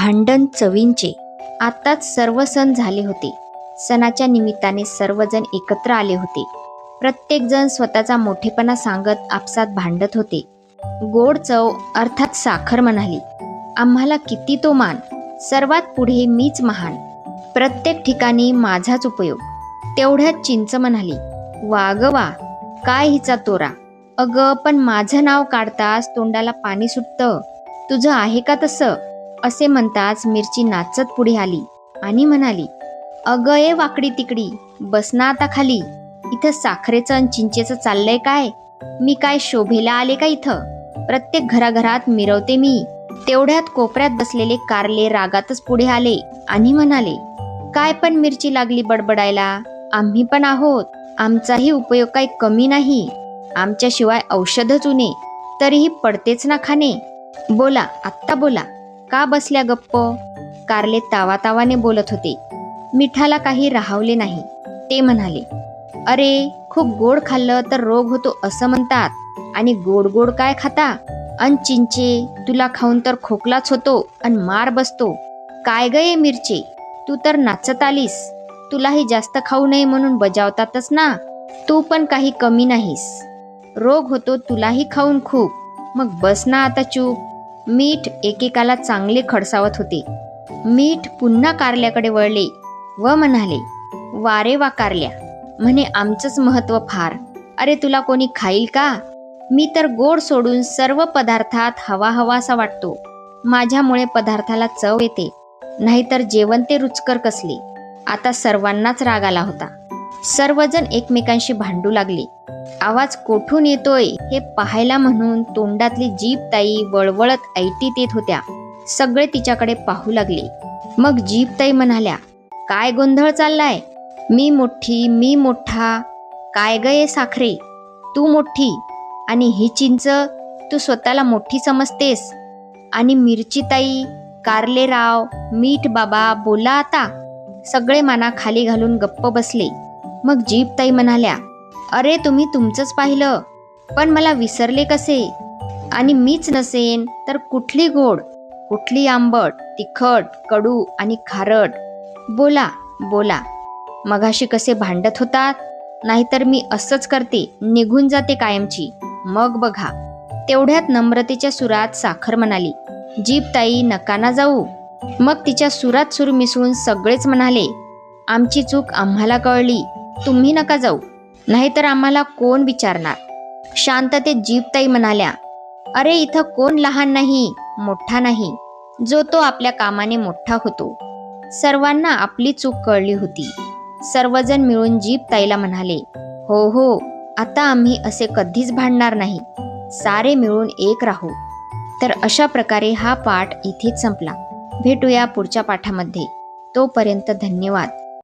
भांडण चवींचे. आत्ताच सर्व सण झाले होते. सणाच्या निमित्ताने सर्वजण एकत्र आले होते. प्रत्येकजण स्वतःचा मोठेपणा सांगत आपसात भांडत होते. गोड चव अर्थात साखर म्हणाली, आम्हाला किती तो मान, सर्वात पुढे मीच महान, प्रत्येक ठिकाणी माझाच उपयोग. तेवढ्यात चिंच म्हणाली, वा ग वा, काय हिचा तोरा. अगं पण माझं नाव काढताच तोंडाला पाणी सुटतं, तुझं आहे का तसं. असे म्हणताच मिरची नाचत पुढे आली आणि म्हणाली, अगं ये वाकडी तिकडी, बस ना आता खाली. इथं साखरेचं आणि चिंचेचं चाललंय काय? मी काय शोभेला आले का इथं? प्रत्येक घराघरात मिरवते मी. तेवढ्यात कोपऱ्यात बसलेले कारले रागातच पुढे आले आणि म्हणाले, काय पण मिरची लागली बडबडायला, आम्ही पण आहोत, आमचाही उपयोग काही कमी नाही, आमच्याशिवाय औषधच उणे, तरीही पडतेच ना खाणे. बोला आत्ता बोला, का बसल्या गप्प. कारले तावातावाने बोलत होते. मिठाला काही राहवले नाही. ते म्हणाले, अरे खूप गोड खाल्लं तर रोग होतो असं म्हणतात, आणि गोड गोड काय खाता. अन चिंचे, तुला खाऊन तर खोकलाच होतो अन मार बसतो. काय ग ये मिरचे, तू तर नाचत आलीस, तुलाही जास्त खाऊ नये म्हणून बजावतातच ना, तू पण काही कमी नाहीस, रोग होतो तुलाही खाऊन खूप, मग बस ना आता चूप. मीठ एकेकाला चांगले खडसावत होते. मीठ पुन्हा कारल्याकडे वळले व म्हणाले, वारे वा कारल्या, म्हणे आमचंच महत्व फार. अरे तुला कोणी खाईल का? मी तर गोड सोडून सर्व पदार्थात हवा हवासा वाटतो. माझ्यामुळे पदार्थाला चव येते, नाहीतर जेवण ते रुचकर कसले. आता सर्वांनाच राग आला होता. सर्वजण एकमेकांशी भांडू लागले. आवाज कोठून येतोय हे पाहायला म्हणून तोंडातली जीभ ताई वळवळत ऐटीत येत होत्या. सगळे तिच्याकडे पाहू लागले. मग जीभ ताई म्हणाल्या, काय गोंधळ चाललाय? मी मोठी, मी मोठा, काय ग ये साखरे, तू मोठी, आणि ही चिंच, तू स्वतःला मोठी समजतेस. आणि मिरची ताई, कारलेराव, मीठ बाबा, बोला आता. सगळे माना खाली घालून गप्प बसले. मग जीभ ताई म्हणाल्या, अरे तुम्ही तुमचंच पाहिलं, पण मला विसरले कसे. आणि मीच नसेन तर कुठली गोड, कुठली आंबट, तिखट, कडू आणि खारट. बोला बोला, मगाशी कसे भांडत होतात, नाहीतर मी असंच करते, निघून जाते कायमची, मग बघा. तेवढ्यात नम्रतेच्या सुरात साखर म्हणाली, जीभ ताई नका ना जाऊ. मग तिच्या सुरात सूर मिसळून सगळेच म्हणाले, आमची चूक आम्हाला कळली, तुम्ही नका जाऊ, नाहीतर आम्हाला कोण विचारणार. शांततेत जीभ ताई म्हणाल्या, अरे इथं कोण लहान नाही, मोठा नाही, जो तो आपल्या कामाने मोठा होतो. सर्वांना आपली चूक कळली होती. सर्वजण मिळून जीभ ताईला म्हणाले, हो हो, आता आम्ही असे कधीच भांडणार नाही, सारे मिळून एक राहू. तर अशा प्रकारे हा पाठ इथेच संपला. भेटूया पुढच्या पाठामध्ये. तोपर्यंत धन्यवाद.